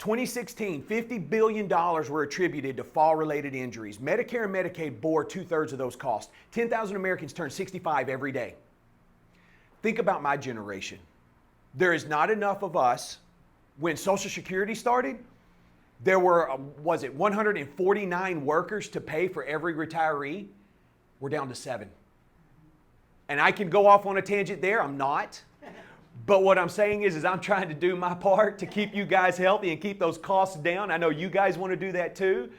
2016, $50 billion were attributed to fall-related injuries. Medicare and Medicaid bore 2/3 of those costs. 10,000 Americans turn 65 every day. Think about my generation. There is not enough of us. When Social Security started, there were, 149 workers to pay for every retiree? We're down to 7. And I can go off on a tangent there. I'm not. But what I'm saying is I'm trying to do my part to keep you guys healthy and keep those costs down. I know you guys want to do that too.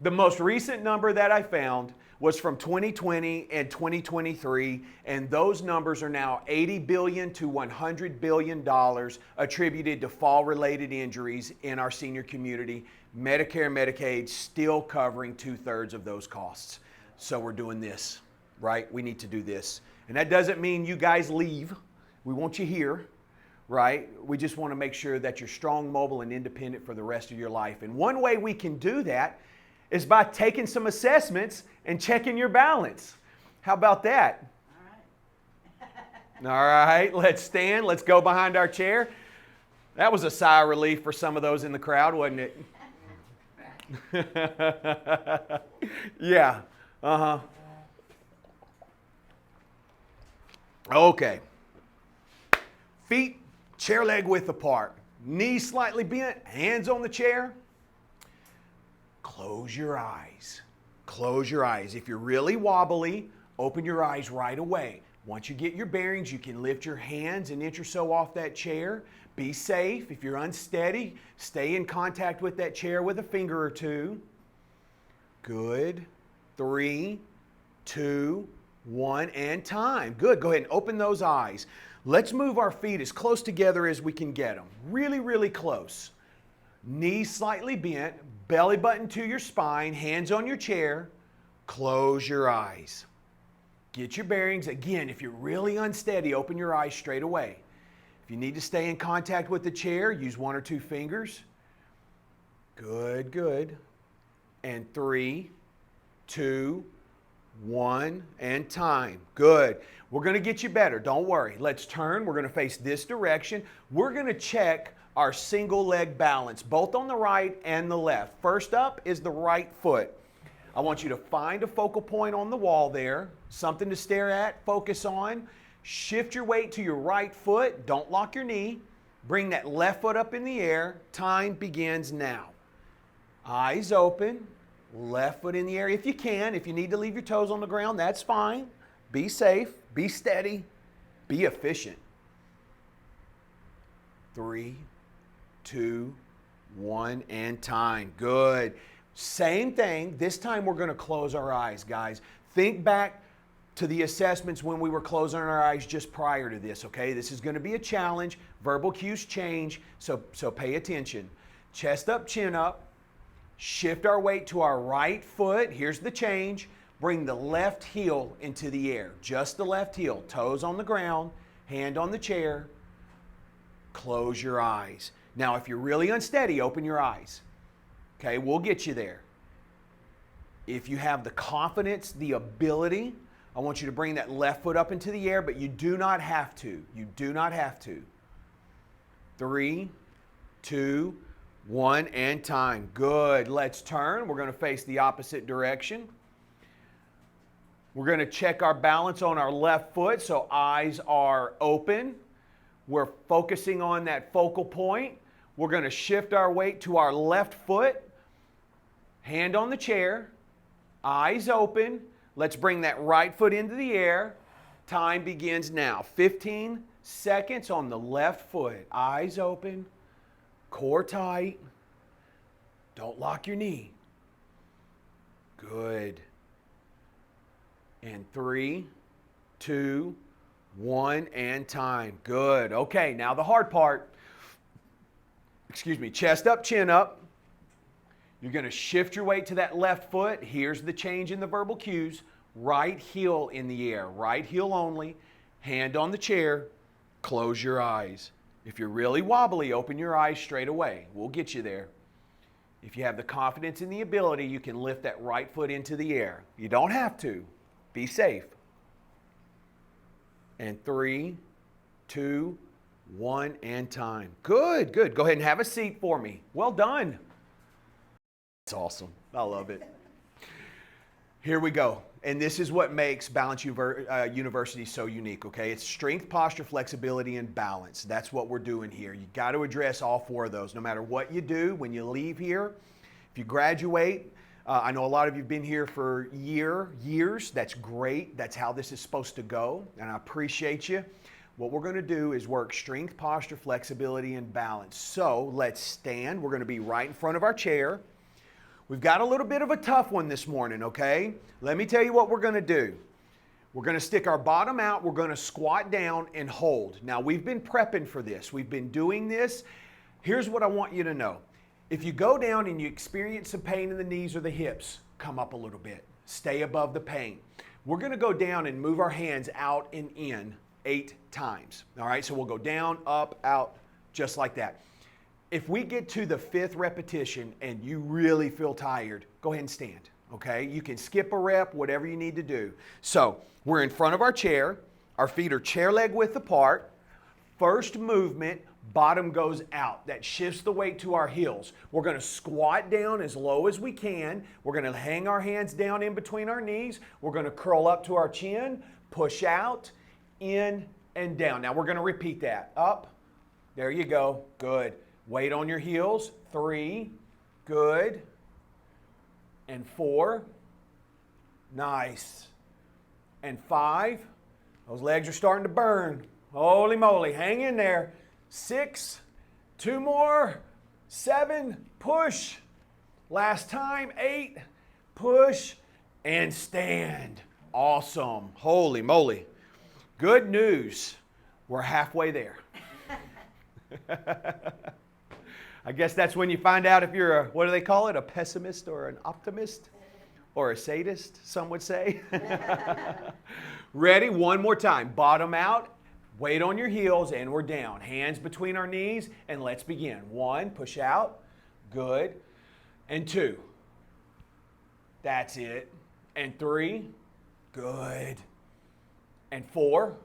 The most recent number that I found was from 2020 and 2023, and those numbers are now $80 billion to $100 billion attributed to fall-related injuries in our senior community. Medicare and Medicaid still covering 2/3 of those costs. So we're doing this, right? We need to do this. And that doesn't mean you guys leave. We want you here, right? We just want to make sure that you're strong, mobile, and independent for the rest of your life. And one way we can do that is by taking some assessments and checking your balance. How about that? All right, let's stand. Let's go behind our chair. That was a sigh of relief for some of those in the crowd, wasn't it? Yeah. Okay. Feet chair leg width apart. Knees slightly bent. Hands on the chair. Close your eyes. Close your eyes. If you're really wobbly, open your eyes right away. Once you get your bearings, you can lift your hands an inch or so off that chair. Be safe. If you're unsteady, stay in contact with that chair with a finger or two. Good. 3, 2, 1, and time. Good. Go ahead and open those eyes. Let's move our feet as close together as we can get them. Really, really close. Knees slightly bent, belly button to your spine, hands on your chair. Close your eyes. Get your bearings. Again, if you're really unsteady, open your eyes straight away. If you need to stay in contact with the chair, use 1 or 2 fingers. Good, good. And 3, 2, 1, and time. Good. We're going to get you better. Don't worry. Let's turn. We're going to face this direction. We're going to check our single leg balance, both on the right and the left. First up is the right foot. I want you to find a focal point on the wall there, something to stare at, focus on. Shift your weight to your right foot. Don't lock your knee. Bring that left foot up in the air. Time begins now. Eyes open. Left foot in the air if you can. If you need to leave your toes on the ground, that's fine. Be safe. Be steady. Be efficient. 3, 2, 1, and time. Good. Same thing. This time we're going to close our eyes, guys. Think back to the assessments when we were closing our eyes just prior to this, okay? This is going to be a challenge. Verbal cues change, so pay attention. Chest up, chin up. Shift our weight to our right foot. Here's the change. Bring the left heel into the air. Just the left heel. Toes on the ground. Hand on the chair. Close your eyes. Now, if you're really unsteady, open your eyes. Okay, we'll get you there. If you have the confidence, the ability, I want you to bring that left foot up into the air, but you do not have to. You do not have to. 3, 2, 1, and time. Good. Let's turn. We're going to face the opposite direction. We're going to check our balance on our left foot, so eyes are open. We're focusing on that focal point. We're going to shift our weight to our left foot. Hand on the chair. Eyes open. Let's bring that right foot into the air. Time begins now. 15 seconds on the left foot. Eyes open. Core tight. Don't lock your knee. Good. And 3, 2, 1, and time. Good. Okay, now the hard part. Excuse me. Chest up, chin up. You're going to shift your weight to that left foot. Here's the change in the verbal cues. Right heel in the air. Right heel only. Hand on the chair. Close your eyes. If you're really wobbly, open your eyes straight away. We'll get you there. If you have the confidence and the ability, you can lift that right foot into the air. You don't have to. Be safe. And 3, 2, 1 and time. Good, good. Go ahead and have a seat for me. Well done. That's awesome. I love it. Here we go. And this is what makes Balance University so unique, okay? It's strength, posture, flexibility, and balance. That's what we're doing here. You got to address all 4 of those. No matter what you do, when you leave here, if you graduate, I know a lot of you have been here for years. That's great. That's how this is supposed to go, and I appreciate you. What we're going to do is work strength, posture, flexibility, and balance. So let's stand. We're going to be right in front of our chair. We've got a little bit of a tough one this morning, okay? Let me tell you what we're going to do. We're going to stick our bottom out. We're going to squat down and hold. Now, we've been prepping for this. We've been doing this. Here's what I want you to know. If you go down and you experience some pain in the knees or the hips, come up a little bit. Stay above the pain. We're going to go down and move our hands out and in 8 times. All right, so we'll go down, up, out, just like that. If we get to the 5th repetition and you really feel tired, go ahead and stand, okay? You can skip a rep, whatever you need to do. So we're in front of our chair. Our feet are chair leg width apart. First movement, bottom goes out. That shifts the weight to our heels. We're going to squat down as low as we can. We're going to hang our hands down in between our knees. We're going to curl up to our chin, push out, in and down. Now we're going to repeat that. Up. There you go. Good. Weight on your heels. 3. Good. And 4. Nice. And 5. Those legs are starting to burn. Holy moly. Hang in there. 6. 2 more. 7. Push. Last time. 8. Push. And stand. Awesome. Holy moly. Good news. We're halfway there. I guess that's when you find out if you're what do they call it? A pessimist or an optimist? Or a sadist, some would say. Ready? One more time. Bottom out, weight on your heels, and we're down. Hands between our knees, and let's begin. 1, push out. Good. And 2. That's it. And 3. Good. And 4.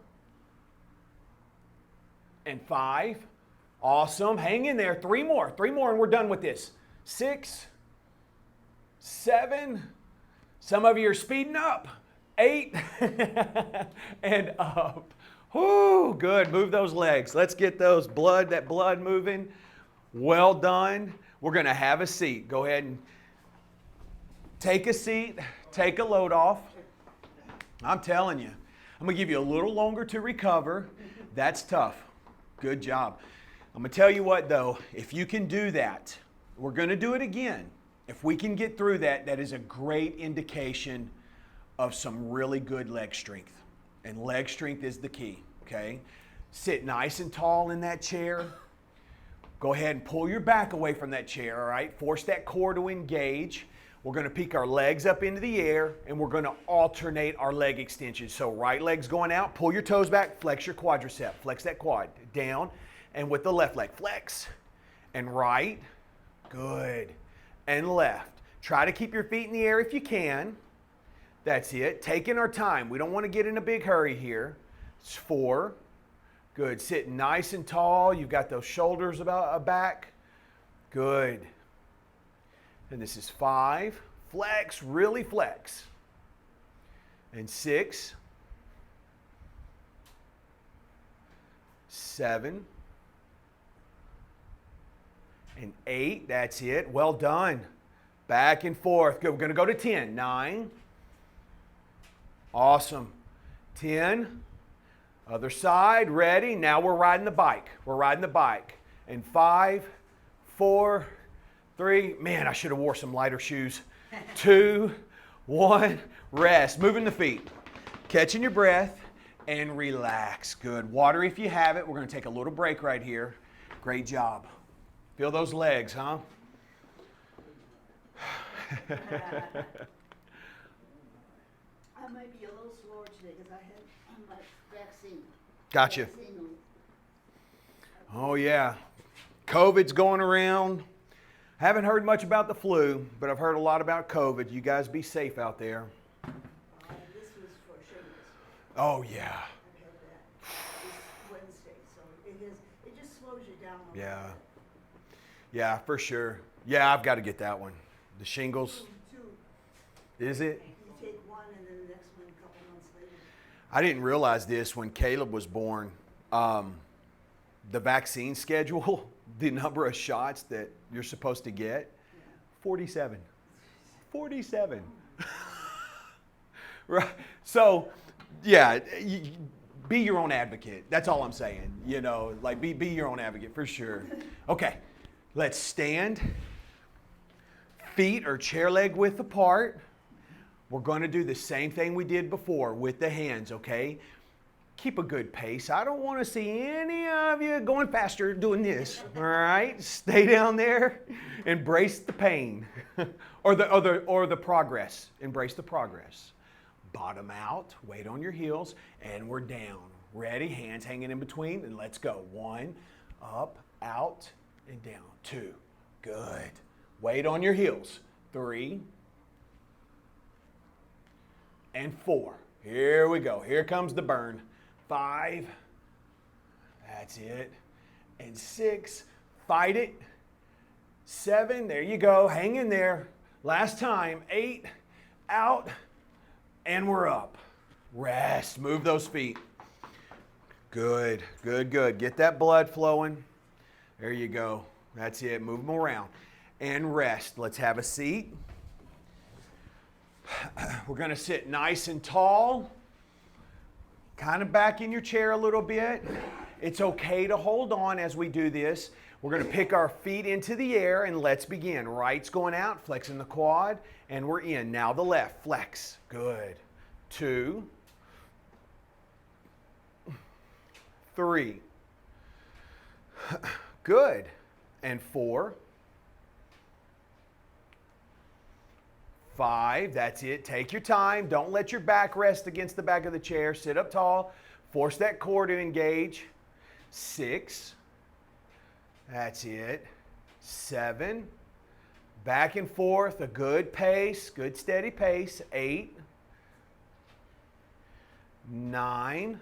And 5. Awesome. Hang in there. 3 more. 3 more and we're done with this. 6. 7. Some of you are speeding up. 8. And up. Whoo, good. Move those legs. Let's get that blood moving. Well done. We're going to have a seat. Go ahead and take a seat. Take a load off. I'm telling you. I'm going to give you a little longer to recover. That's tough. Good job. I'm going to tell you what, though. If you can do that, we're going to do it again. If we can get through that, that is a great indication of some really good leg strength. And leg strength is the key, okay? Sit nice and tall in that chair. Go ahead and pull your back away from that chair, all right? Force that core to engage. We're going to peek our legs up into the air, and we're going to alternate our leg extensions. So right leg's going out, pull your toes back, flex your quadricep, flex that quad, down, and with the left leg, flex, and right, good, and left. Try to keep your feet in the air if you can. That's it. Taking our time. We don't want to get in a big hurry here. It's 4. Good. Sitting nice and tall. You've got those shoulders back. Good. And this is 5. Flex, really flex. And 6. 7. And 8. That's it. Well done. Back and forth. Good. We're going to go to 10. 9. Awesome. 10. Other side. Ready. Now we're riding the bike. We're riding the bike. And 5, 4, 3. Man, I should have wore some lighter shoes. 2, 1. Rest. Moving the feet. Catching your breath and relax. Good. Water if you have it. We're going to take a little break right here. Great job. Feel those legs, huh? I might be a little slower today because I had my vaccine. Gotcha. Oh, yeah. COVID's going around. Haven't heard much about the flu, but I've heard a lot about COVID. You guys be safe out there. This was for Shameless. Oh, yeah. I had that this Wednesday, so down a Yeah. little Yeah, for sure. Yeah, I've got to get that one. The shingles. bit. Two. Is it? You take one and then the next one a couple months later. I didn't realize this when Caleb was born. The vaccine schedule, the number of shots that you're supposed to get, 47. 47. Right. So, yeah, be your own advocate. That's all I'm saying. You know, like be your own advocate for sure. Okay, let's stand. Feet are chair leg width apart. We're going to do the same thing we did before with the hands, okay? Keep a good pace. I don't want to see any of you going faster doing this, all right? Stay down there. Embrace the pain or the progress. Embrace the progress. Bottom out, weight on your heels, and we're down. Ready? Hands hanging in between, and let's go. 1, up, out, and down. 2, good. Weight on your heels. 3, and 4. Here we go. Here comes the burn. 5, that's it. And 6, fight it. 7, there you go. Hang in there. Last time. 8, out. And we're up. Rest. Move those feet. Good, good, good. Get that blood flowing. There you go. That's it. Move them around. And rest. Let's have a seat. We're going to sit nice and tall. Kind of back in your chair a little bit. It's okay to hold on as we do this. We're going to pick our feet into the air and let's begin. Right's going out, flexing the quad, and we're in. Now the left, flex. Good. 2, 3. Good. And 4, 5. That's it. Take your time. Don't let your back rest against the back of the chair. Sit up tall. Force that core to engage. 6. That's it. 7. Back and forth. A good pace. Good steady pace. 8. 9.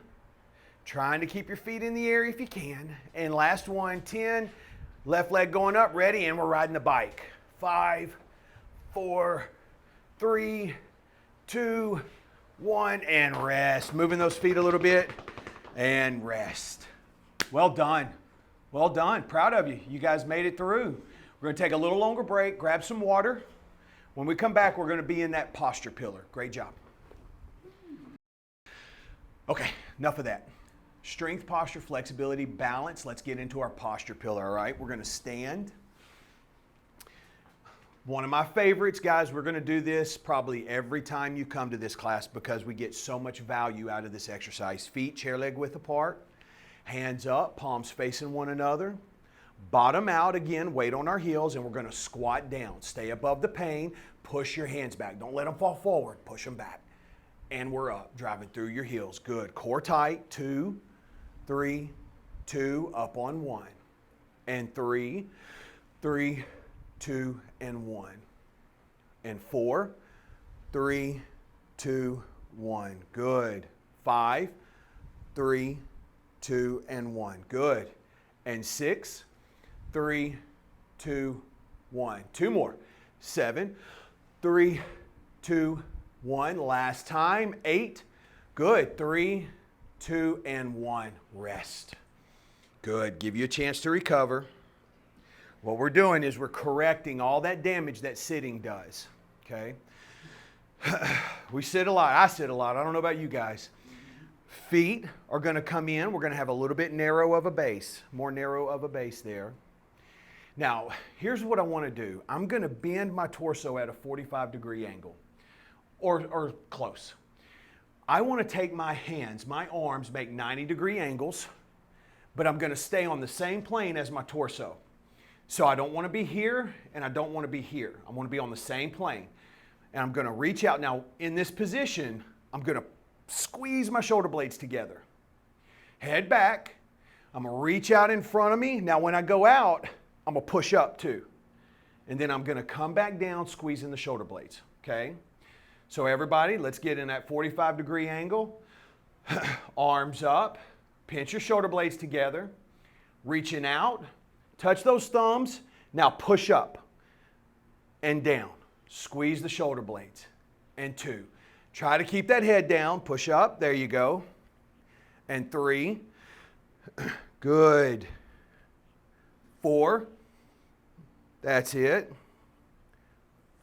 Trying to keep your feet in the air if you can. And last one, 10. Left leg going up. Ready. And we're riding the bike. 5, 4, 3, 2, 1. And rest. Moving those feet a little bit. And rest. Well done. Well done. Proud of you. You guys made it through. We're going to take a little longer break, grab some water. When we come back, we're going to be in that posture pillar. Great job. Okay, enough of that. Strength, posture, flexibility, balance. Let's get into our posture pillar, all right? We're going to stand. One of my favorites, guys, we're going to do this probably every time you come to this class because we get so much value out of this exercise. Feet chair leg width apart. Hands up, palms facing one another. Bottom out again, weight on our heels, and we're going to squat down. Stay above the pain. Push your hands back. Don't let them fall forward. Push them back. And we're up, driving through your heels. Good. Core tight. 2, 3, 2, up on 1. And 3, 3, 2, and 1. And 4, 3, 2, 1. Good. 5, 3, 2, and 1. Good. And 6, 3, 2, 1. 2 more. 7, 3, 2, 1. Last time. 8. Good. 3, 2, and 1. Rest. Good. Give you a chance to recover. What we're doing is we're correcting all that damage that sitting does. Okay? We sit a lot. I sit a lot. I don't know about you guys. Feet are going to come in. We're going to have a little bit narrow of a base. More narrow of a base there. Now, here's what I want to do. I'm going to bend my torso at a 45-degree angle. Or close. I want to take my hands, my arms, make 90-degree angles, but I'm going to stay on the same plane as my torso. So I don't want to be here, and I don't want to be here. I want to be on the same plane. And I'm going to reach out. Now, in this position, I'm going to squeeze my shoulder blades together. Head back. I'm going to reach out in front of me. Now, when I go out, I'm going to push up too. And then I'm going to come back down, squeezing the shoulder blades. Okay? So everybody, let's get in that 45-degree angle. Arms up. Pinch your shoulder blades together. Reaching out. Touch those thumbs. Now push up and down. Squeeze the shoulder blades. And 2. Try to keep that head down. Push up. There you go. And 3. Good. 4. That's it.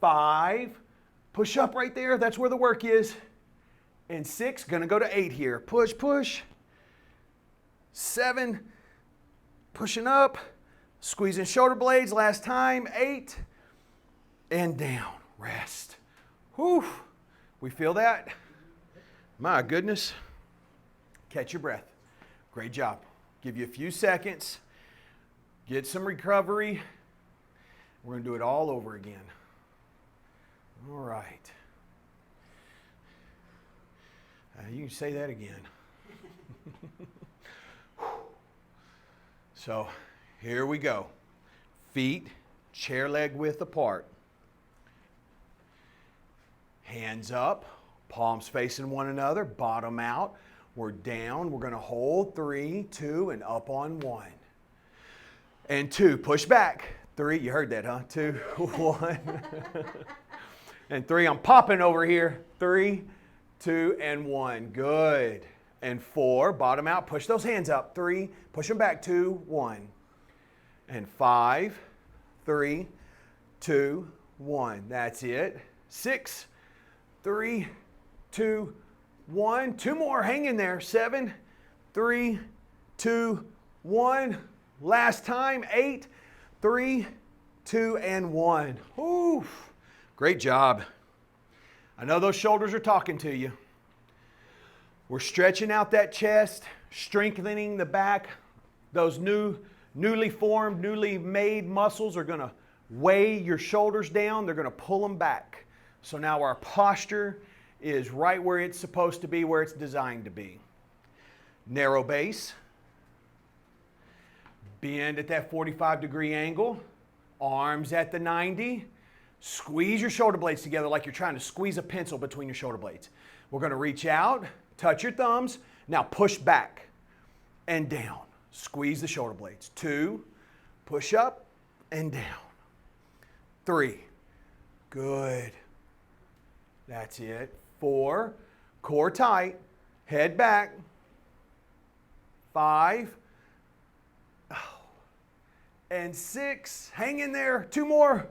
5. Push up right there. That's where the work is. And 6. Going to go to 8 here. Push, push. 7. Pushing up. Squeezing shoulder blades. Last time. 8. And down. Rest. Whew. We feel that? My goodness. Catch your breath. Great job. Give you a few seconds. Get some recovery. We're going to do it all over again. All right. You can say that again. So here we go. Feet chair leg width apart. Hands up, palms facing one another, bottom out. We're down. We're going to hold 3, 2, and up on 1. And 2, push back. 3, you heard that, huh? 2, 1. And 3, I'm popping over here. 3, 2, and 1. Good. And 4, bottom out. Push those hands up. 3, push them back. 2, 1. And 5, 3, 2, 1. That's it. 6, 3, 2, 1. 2 more. Hang in there. 7, 3, 2, 1. Last time. 8, 3, 2, and 1. Oof. Great job. I know those shoulders are talking to you. We're stretching out that chest, strengthening the back. Those newly formed, newly made muscles are going to weigh your shoulders down. They're going to pull them back. So now our posture is right where it's supposed to be, where it's designed to be. Narrow base. Bend at that 45-degree angle. Arms at the 90. Squeeze your shoulder blades together like you're trying to squeeze a pencil between your shoulder blades. We're going to reach out, touch your thumbs. Now push back and down. Squeeze the shoulder blades. 2, push up and down. 3, good. That's it. 4, core tight, head back. 5, and 6, hang in there. 2 more.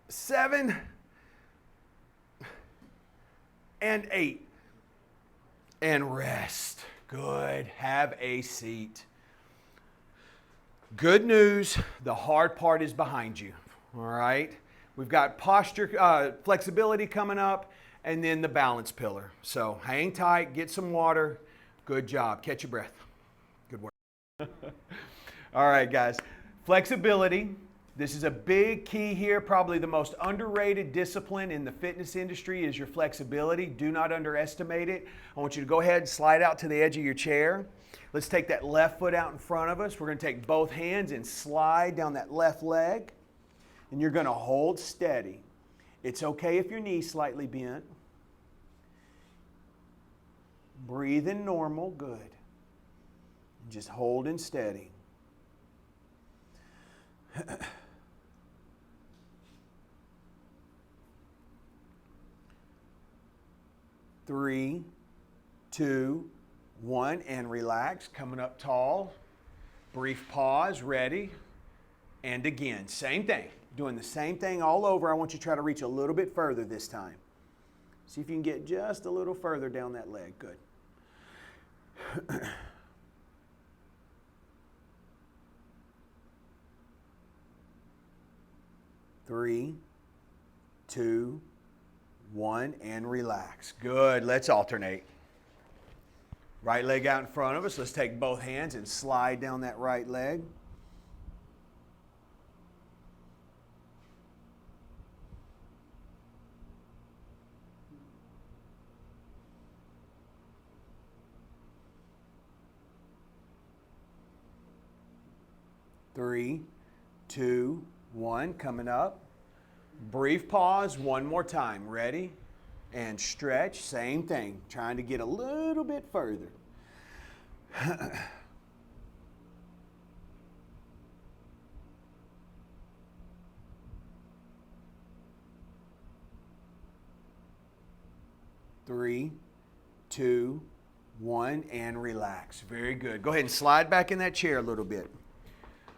7, and 8. And rest. Good. Have a seat. Good news, the hard part is behind you. All right? We've got posture, flexibility coming up, and then the balance pillar. So hang tight, get some water. Good job. Catch your breath. Good work. All right, guys. Flexibility. This is a big key here. Probably the most underrated discipline in the fitness industry is your flexibility. Do not underestimate it. I want you to go ahead and slide out to the edge of your chair. Let's take that left foot out in front of us. We're going to take both hands and slide down that left leg. And you're going to hold steady. It's okay if your knee's slightly bent. Breathing normal, good. Just holding steady. 3, 2, 1, and relax. Coming up tall. Brief pause, ready. And again, same thing. Doing the same thing all over. I want you to try to reach a little bit further this time. See if you can get just a little further down that leg. Good. 3, 2, 1, and relax. Good. Let's alternate. Right leg out in front of us. Let's take both hands and slide down that right leg. Three, 2, 1, coming up. Brief pause, one more time. Ready? And stretch, same thing. Trying to get a little bit further. 3, 2, 1, and relax. Very good. Go ahead and slide back in that chair a little bit.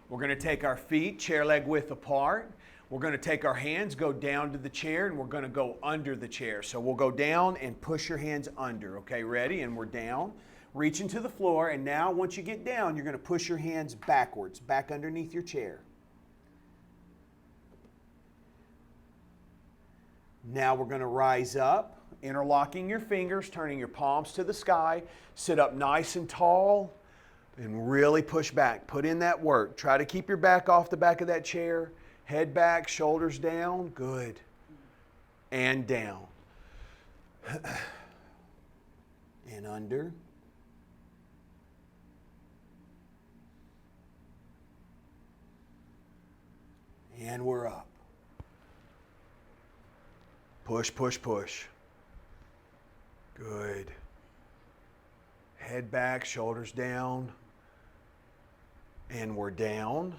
We're going to take our feet chair leg width apart. We're going to take our hands, go down to the chair, and we're going to go under the chair. So we'll go down and push your hands under. Okay, ready? And we're down. Reaching to the floor, and now once you get down, you're going to push your hands backwards, back underneath your chair. Now we're going to rise up, interlocking your fingers, turning your palms to the sky. Sit up nice and tall, and really push back. Put in that work. Try to keep your back off the back of that chair. Head back, shoulders down. Good. And down. And under. And we're up. Push, push, push. Good. Head back, shoulders down. And we're down.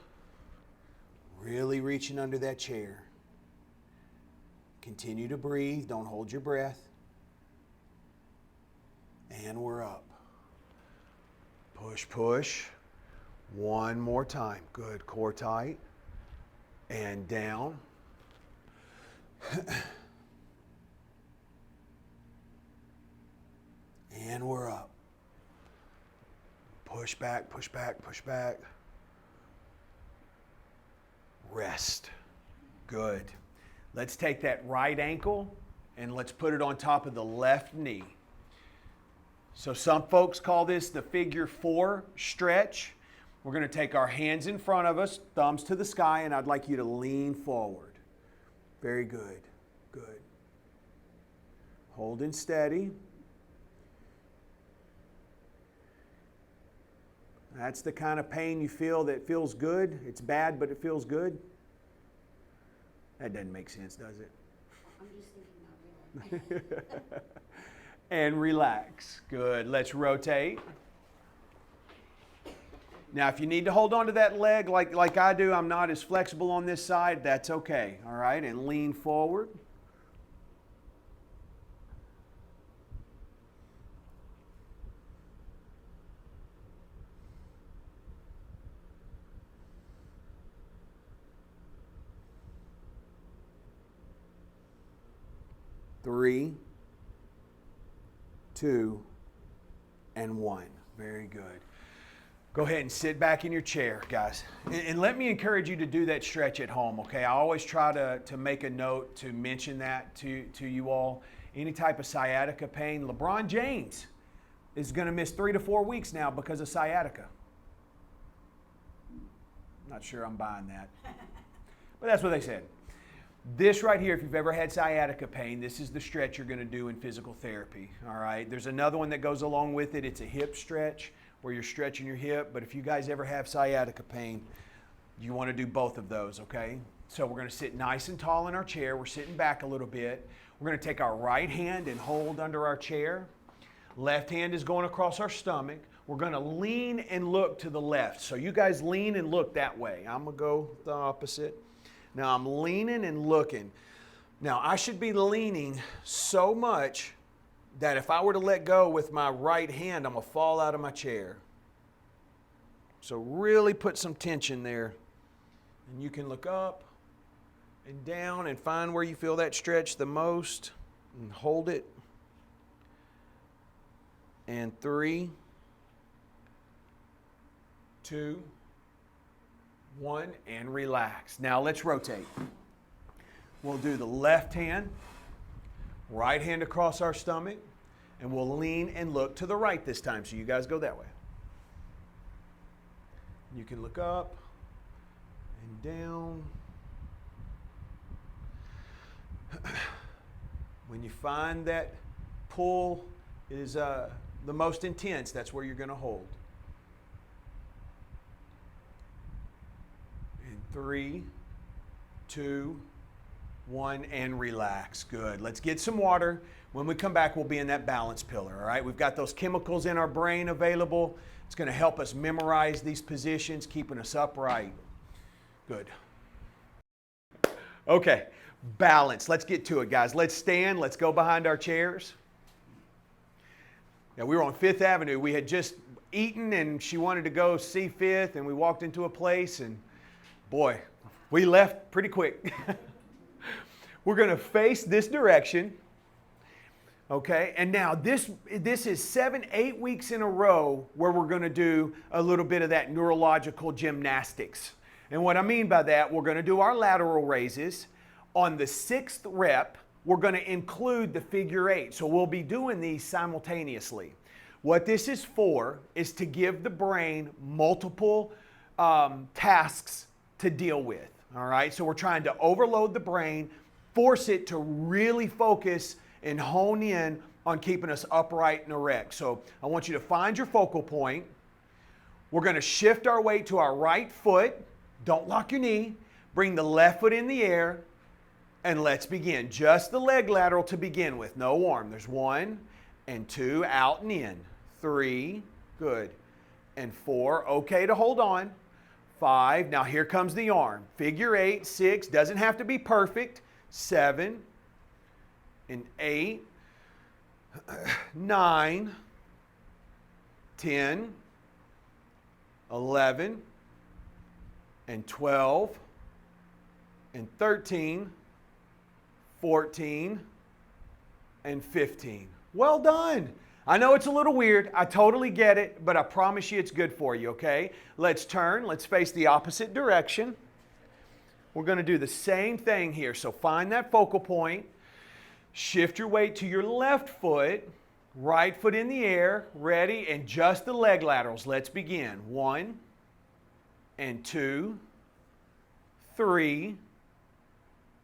Really reaching under that chair. Continue to breathe. Don't hold your breath. And we're up. Push, push. One more time. Good. Core tight. And down. And we're up. Push back, push back, push back. Rest. Good. Let's take that right ankle and let's put it on top of the left knee. So some folks call this the figure 4 stretch. We're going to take our hands in front of us, thumbs to the sky, and I'd like you to lean forward. Very good. Good. Holding steady. That's the kind of pain you feel that feels good. It's bad, but it feels good. That doesn't make sense, does it? I'm just thinking not really. And relax. Good. Let's rotate. Now, if you need to hold on to that leg like I do, I'm not as flexible on this side, that's okay. All right, and lean forward. Three, 2, and 1. Very good. Go ahead and sit back in your chair, guys. And let me encourage you to do that stretch at home, okay? I always try to make a note to mention that to you all. Any type of sciatica pain. LeBron James is going to miss 3 to 4 weeks now because of sciatica. Not sure I'm buying that. But that's what they said. This right here, if you've ever had sciatica pain, this is the stretch you're going to do in physical therapy, all right? There's another one that goes along with it. It's a hip stretch where you're stretching your hip. But if you guys ever have sciatica pain, you want to do both of those, okay? So we're going to sit nice and tall in our chair. We're sitting back a little bit. We're going to take our right hand and hold under our chair. Left hand is going across our stomach. We're going to lean and look to the left. So you guys lean and look that way. I'm going to go the opposite. Now I'm leaning and looking. Now I should be leaning so much that if I were to let go with my right hand, I'm going to fall out of my chair. So really put some tension there. And you can look up and down and find where you feel that stretch the most and hold it. And 3, 2, 1, and relax. Now let's rotate. We'll do the left hand, right hand across our stomach, and we'll lean and look to the right this time. So you guys go that way. You can look up and down. When you find that pull is the most intense, that's where you're going to hold. In 3, 2, 1, and relax. Good. Let's get some water. When we come back, we'll be in that balance pillar, all right? We've got those chemicals in our brain available. It's going to help us memorize these positions, keeping us upright. Good. Okay, balance. Let's get to it, guys. Let's stand. Let's go behind our chairs. Yeah, we were on Fifth Avenue. We had just eaten and she wanted to go see Fifth, and we walked into a place and boy, we left pretty quick. We're going to face this direction. Okay, and now this is 7-8 weeks in a row where we're going to do a little bit of that neurological gymnastics. And what I mean by that, we're going to do our lateral raises. On the 6th rep, we're going to include the figure 8. So we'll be doing these simultaneously. What this is for is to give the brain multiple tasks to deal with. All right, so we're trying to overload the brain, force it to really focus and hone in on keeping us upright and erect. So I want you to find your focal point. We're going to shift our weight to our right foot. Don't lock your knee. Bring the left foot in the air. And let's begin. Just the leg lateral to begin with. No arm. There's 1 and 2, out and in. 3, good. And 4, okay to hold on. 5, now here comes the arm. Figure 8, 6, doesn't have to be perfect. 7, and 8, 9, 10, 11, and 12, and 13, 14, and 15. Well done. I know it's a little weird. I totally get it, but I promise you it's good for you, okay? Let's turn. Let's face the opposite direction. We're going to do the same thing here. So find that focal point. Shift your weight to your left foot, right foot in the air, ready, and just the leg laterals. Let's begin. 1 and 2, 3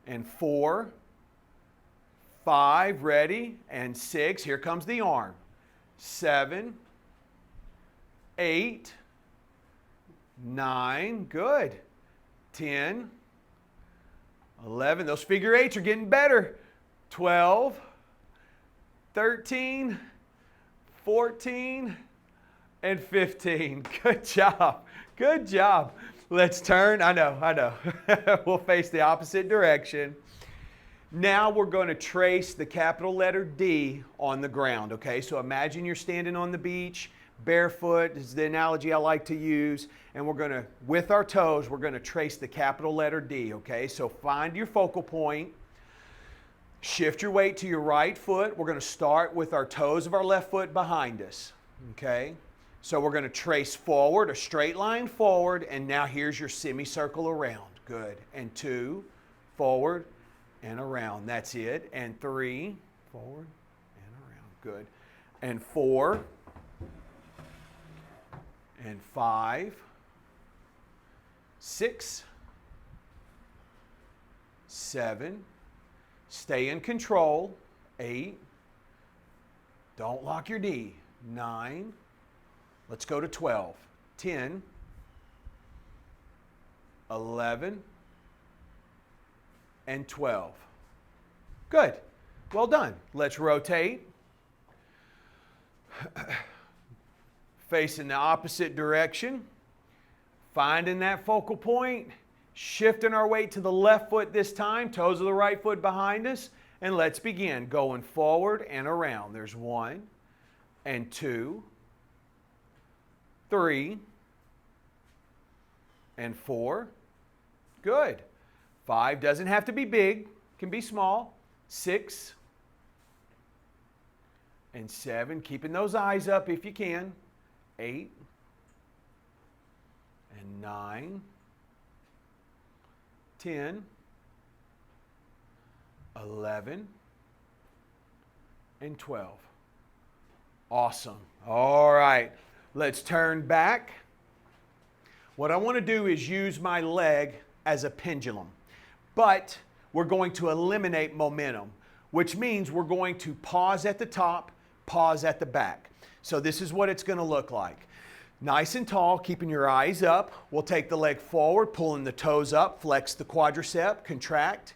and 4, 5, ready, and 6. Here comes the arm. 7, 8, 9, good. 10, 11, those figure 8s are getting better. 12, 13, 14, and 15. Good job. Good job. Let's turn. I know. We'll face the opposite direction. Now we're going to trace the capital letter D on the ground, okay? So imagine you're standing on the beach, barefoot is the analogy I like to use, and we're going to, with our toes, we're going to trace the capital letter D, okay? So find your focal point. Shift your weight to your right foot. We're going to start with our toes of our left foot behind us, okay? So we're going to trace forward, a straight line forward, and now here's your semicircle around. Good. And 2, forward and around. That's it. And 3, forward and around. Good. And 4, and 5, 6, 7, stay in control. 8, don't lock your knee. 9, let's go to 12. 10, 11, and 12. Good. Well done. Let's rotate. Facing the opposite direction. Finding that focal point. Shifting our weight to the left foot this time. Toes of the right foot behind us. And let's begin. Going forward and around. There's 1 and 2, 3, and 4. Good. 5 doesn't have to be big, can be small. 6 and 7, keeping those eyes up if you can. 8 and 9, 10, 11, and 12. Awesome. All right, let's turn back. What I want to do is use my leg as a pendulum, but we're going to eliminate momentum, which means we're going to pause at the top, pause at the back. So this is what it's going to look like. Nice and tall, keeping your eyes up. We'll take the leg forward, pulling the toes up, flex the quadricep, contract,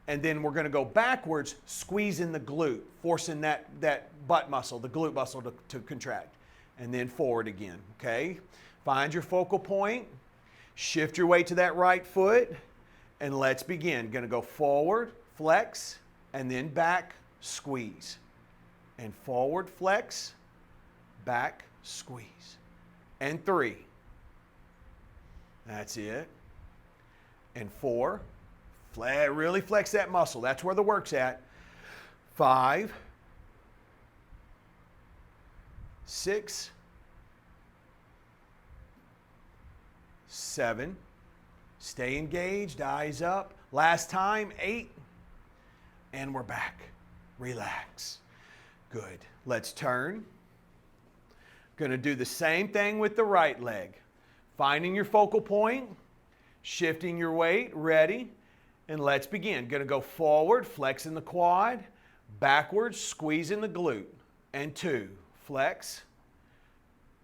and then we're going to go backwards, squeezing the glute, forcing that butt muscle, the glute muscle to contract, and then forward again, okay? Find your focal point, shift your weight to that right foot, and let's begin. Going to go forward, flex, and then back, squeeze. And forward, flex, back, squeeze. And 3. That's it. And 4. Really flex that muscle. That's where the work's at. 5. 6. 7. Stay engaged, eyes up. Last time, 8. And we're back. Relax. Good. Let's turn. Going to do the same thing with the right leg. Finding your focal point, shifting your weight, ready, and let's begin. Going to go forward, flexing the quad, backwards, squeezing the glute, and 2. Flex,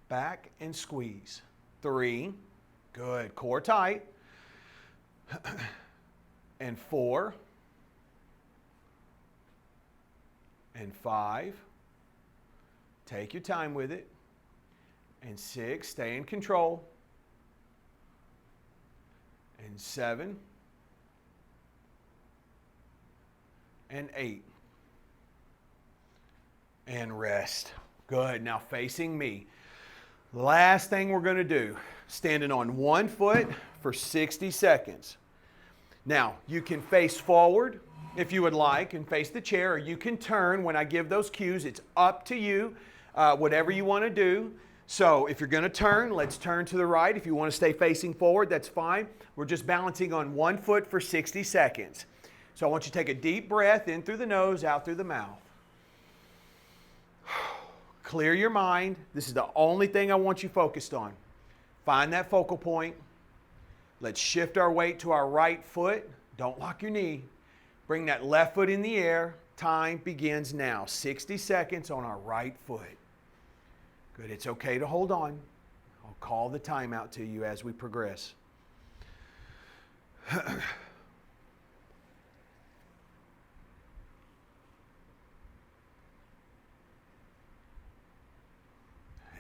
back, and squeeze. 3. Good. Core tight. And 4. And 5. Take your time with it. And 6. Stay in control. And 7. And 8. And rest. Good. Now facing me. Last thing we're going to do, standing on one foot for 60 seconds. Now, you can face forward if you would like and face the chair, or you can turn when I give those cues. It's up to you, whatever you want to do. So if you're going to turn, let's turn to the right. If you want to stay facing forward, that's fine. We're just balancing on one foot for 60 seconds. So I want you to take a deep breath in through the nose, out through the mouth. Clear your mind. This is the only thing I want you focused on. Find that focal point. Let's shift our weight to our right foot. Don't lock your knee. Bring that left foot in the air. Time begins now. 60 seconds on our right foot. Good. It's okay to hold on. I'll call the timeout to you as we progress.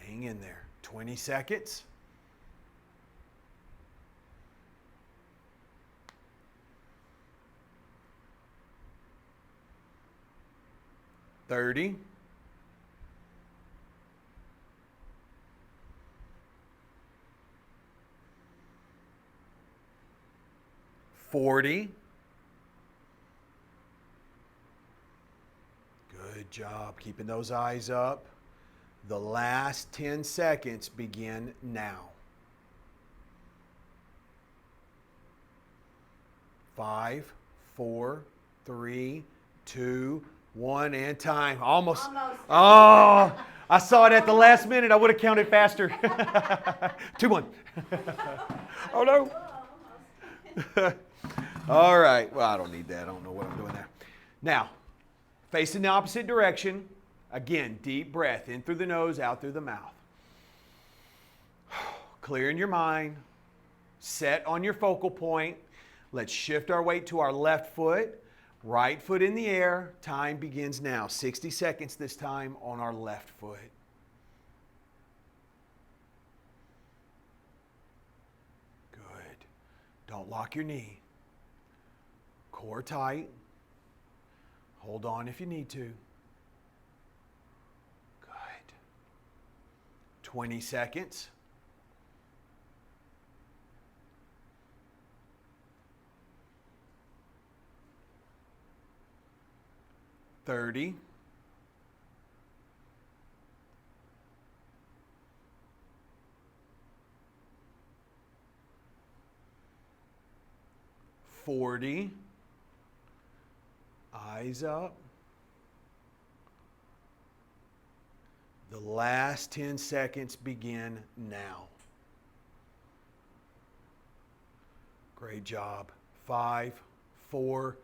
Hang in there. 20 seconds. 30. 40. Good job. Keeping those eyes up. The last 10 seconds begin now. 5, 4, 3, 2, 1, and time. Almost. Oh, I saw it at the last minute. I would have counted faster. 2, 1. Oh, no. All right. Well, I don't need that. I don't know what I'm doing there. Now, facing the opposite direction. Again, deep breath in through the nose, out through the mouth. Clearing your mind. Set on your focal point. Let's shift our weight to our left foot. Right foot in the air. Time begins now. 60 seconds this time on our left foot. Good. Don't lock your knee. Core tight. Hold on if you need to. Good. 20 seconds. 30. 40. Eyes up. The last 10 seconds begin now. Great job. 5, 4,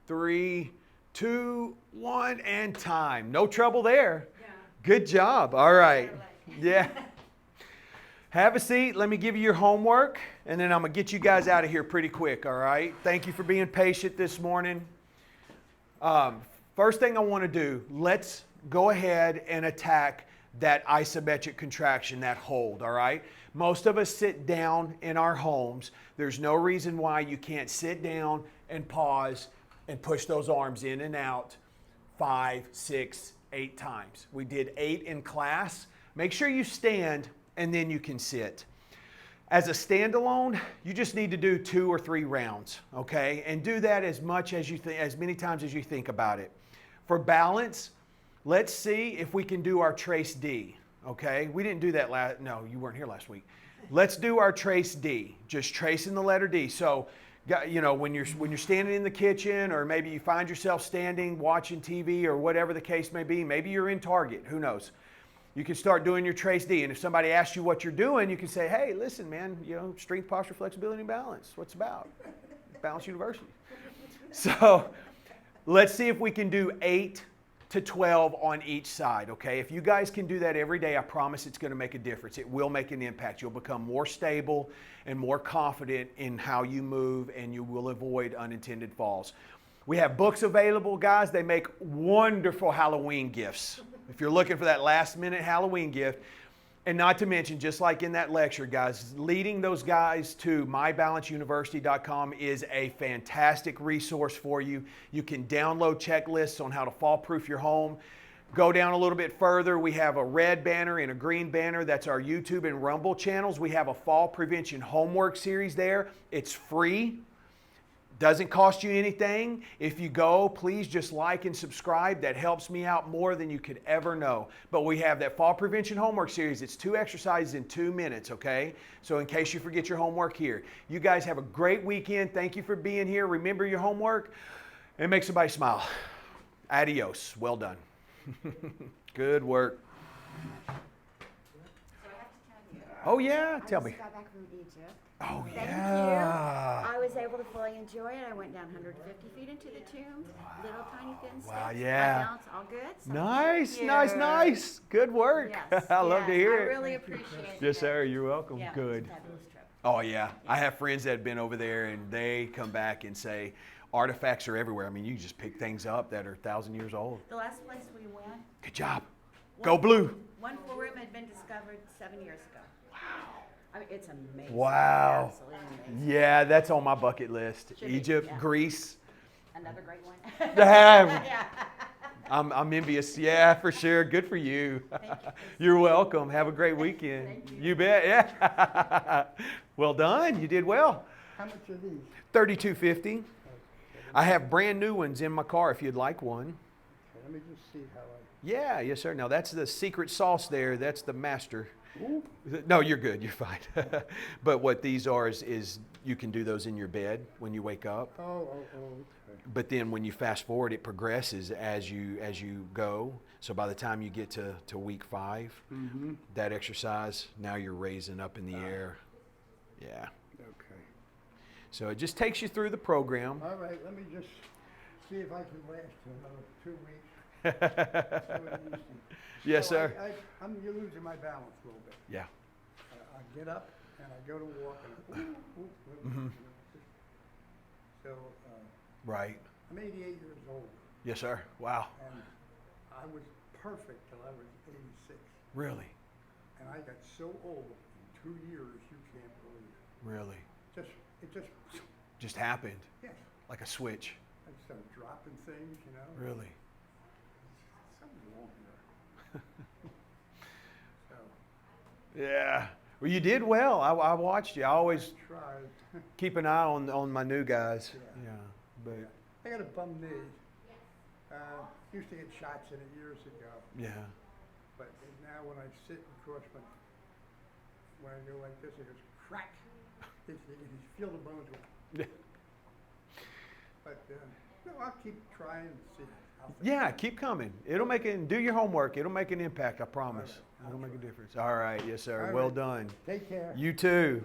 3, 2, 1, and time. No trouble there. Yeah. Good job. All right. Yeah. Have a seat. Let me give you your homework, and then I'm going to get you guys out of here pretty quick, all right? Thank you for being patient this morning. First thing I want to do, let's go ahead and attack that isometric contraction, that hold, all right? Most of us sit down in our homes. There's no reason why you can't sit down and pause and push those arms in and out 5, 6, 8 times. We did 8 in class. Make sure you stand and then you can sit. As a standalone, you just need to do 2 or 3 rounds, okay? And do that as much as you think, as many times as you think about it. For balance, let's see if we can do our trace D, okay? We didn't do that no, you weren't here last week. Let's do our trace D, just tracing the letter D. So, you know, when you're standing in the kitchen, or maybe you find yourself standing watching TV or whatever the case may be, maybe you're in Target, who knows? You can start doing your trace D. And if somebody asks you what you're doing, you can say, hey, listen, man, you know, strength, posture, flexibility, and balance. What's it about? Balance University. So let's see if we can do 8 to 12 on each side, okay? If you guys can do that every day, I promise it's going to make a difference. It will make an impact. You'll become more stable and more confident in how you move, and you will avoid unintended falls. We have books available, guys. They make wonderful Halloween gifts. If you're looking for that last-minute Halloween gift, and not to mention, just like in that lecture, guys, leading those guys to mybalanceuniversity.com is a fantastic resource for you. You can download checklists on how to fall-proof your home. Go down a little bit further. We have a red banner and a green banner. That's our YouTube and Rumble channels. We have a fall prevention homework series there. It's free. Doesn't cost you anything. If you go, please just like and subscribe. That helps me out more than you could ever know. But we have that fall prevention homework series. It's 2 exercises in 2 minutes, okay? So in case you forget your homework here. You guys have a great weekend. Thank you for being here. Remember your homework and make somebody smile. Adios. Well done. Good work. So I have to tell you. Oh yeah, tell I me. just got back from Egypt. Oh Thank yeah. you. I was able to fully enjoy it. I went down 150 feet into the tomb. Little tiny thin steps. Wow, yeah. My balance all good. So Nice, thank nice, you. nice. Good work. Yes, I love to hear I it. really appreciate it. Yes, sir. You're welcome. Yeah, Good. It was a fabulous trip. Oh yeah. I have friends that have been over there, and they come back and say artifacts are everywhere. I mean, you just pick things up that are 1,000 years old. The last place we went, Good job. Go blue. one full room had been discovered 7 years ago. Wow. I mean, it's amazing. Wow. Absolutely amazing. Yeah, that's on my bucket list. Should be, Egypt, yeah. Greece. Another great one. Yeah. I'm envious. Yeah, for sure. Good for you. You're welcome. Have a great weekend. Thank you. You bet. Yeah. Well done. You did well. How much are these? $32.50. I have brand new ones in my car if you'd like one. Okay, let me just see how I. Yeah, yes, sir. Now that's the secret sauce there. That's the master. Ooh. No, you're good. You're fine. But what these are is you can do those in your bed when you wake up. Oh, okay. But then when you fast forward, it progresses as you go. So by the time you get to week 5, Mm-hmm. that exercise, now you're raising up in the air. Yeah. Okay. So it just takes you through the program. All right, let me just see if I can last another 2 weeks. So it used to- Yes, So sir. I'm losing my balance a little bit. Yeah. I get up and I go to walk and Mhm. So Right. I'm 88 years old Yes, sir. Wow. and I was perfect till I was 86. Really? And I got so old in 2 years, you can't believe. Really? It just, Just happened yes, like a switch. I started dropping things, you know. Really? Something's wrong here. So, Yeah. Well, you did well. I watched you. I always I tried. keep an eye on my new guys. Yeah. Yeah. But I got a bum knee. Used to get shots in it years ago, yeah. but now when I sit and cross when I go like this, it goes crack. You can feel the bones go. But no, I'll keep trying and see how things Yeah, go. keep coming. It'll make it. Do your homework. It'll make an impact. I promise. All right, It'll I'll make a try. difference. All right. Yes, sir. All Well right. done. Take care. You too.